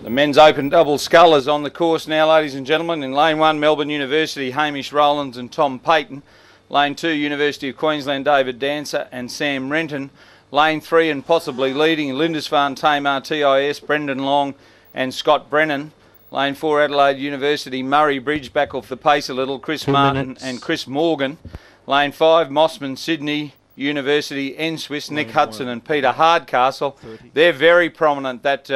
The men's open double Scull is on the course now, ladies and gentlemen. In lane 1, Melbourne University, Hamish Rowlands and Tom Payton. Lane 2, University of Queensland, David Dancer and Sam Renton. Lane 3 and possibly leading, Lindisfarne, Tamar, TIS, Brendan Long and Scott Brennan. Lane 4, Adelaide University, Murray Bridge, back off the pace a little, Chris Martin and Chris Morgan. Lane 5, Mossman, Sydney University, N-Swiss, Nick Hudson and Peter Hardcastle. They're very prominent, that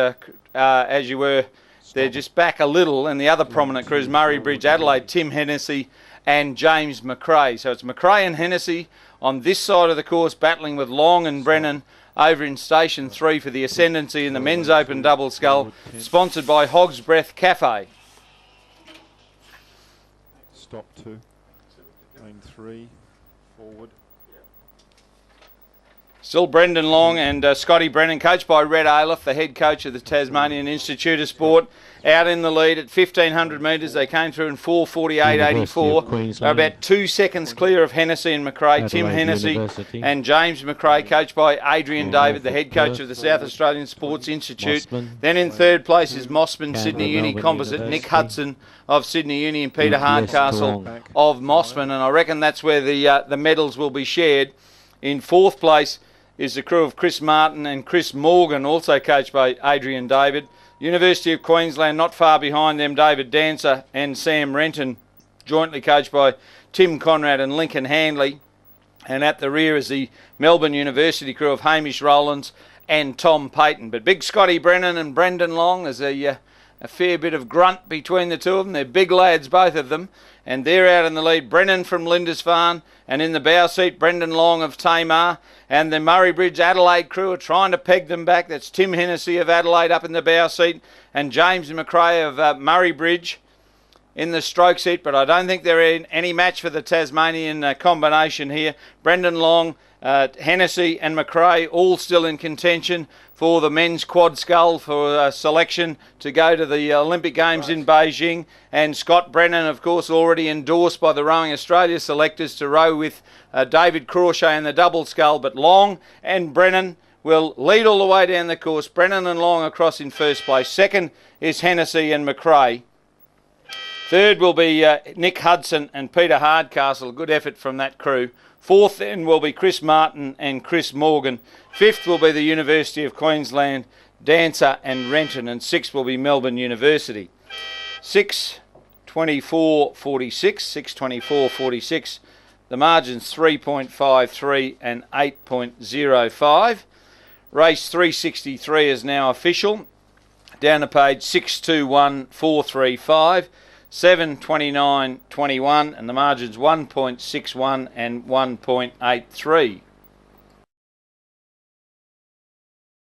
as you were, they're just back a little. And the other prominent crews, Murray Bridge, Adelaide, Tim Hennessy and James McRae. So it's McRae and Hennessy on this side of the course, battling with Long and Brennan over in Station 3 for the ascendancy in the men's open double Scull, sponsored by Hog's Breath Cafe. Stop 2, lane 3, forward. Still Brendan Long and Scotty Brennan, coached by Red Aleph, the head coach of the Tasmanian Institute of Sport, out in the lead at 1,500 metres. They came through in 4:48.84. They're about 2 seconds clear of Hennessy and McRae. Tim Hennessy and James McRae, coached by Adrian David, the head coach of the South Australian Sports Institute. Then in third place is Mossman, Sydney Uni Composite, Nick Hudson of Sydney Uni and Peter Hardcastle of Mossman. And I reckon that's where the medals will be shared. In fourth place is the crew of Chris Martin and Chris Morgan, also coached by Adrian David. University of Queensland, not far behind them, David Dancer and Sam Renton, jointly coached by Tim Conrad and Lincoln Handley. And at the rear is the Melbourne University crew of Hamish Rowlands and Tom Payton. But big Scotty Brennan and Brendan Long, there's a fair bit of grunt between the two of them. They're big lads, both of them. And they're out in the lead. Brennan from Lindisfarne, and in the bow seat, Brendan Long of Tamar. And the Murray Bridge Adelaide crew are trying to peg them back. That's Tim Hennessy of Adelaide up in the bow seat, and James McRae of Murray Bridge in the stroke seat. But I don't think they're in any match for the Tasmanian combination here. Brendan Long, Hennessy and McRae all still in contention for the men's quad Scull for selection to go to the Olympic Games in Beijing. And Scott Brennan, of course, already endorsed by the Rowing Australia selectors to row with David Crawshay in the double Scull. But Long and Brennan will lead all the way down the course. Brennan and Long across in first place. Second is Hennessy and McRae. Third will be Nick Hudson and Peter Hardcastle. Good effort from that crew. Fourth then will be Chris Martin and Chris Morgan. Fifth will be the University of Queensland, Dancer and Renton. And sixth will be Melbourne University. 6:24.46, 6:24.46. The margins 3.53 and 8.05. Race 363 is now official. Down the page 621.435. 7:29.21 and the margins 1.61 and 1.83.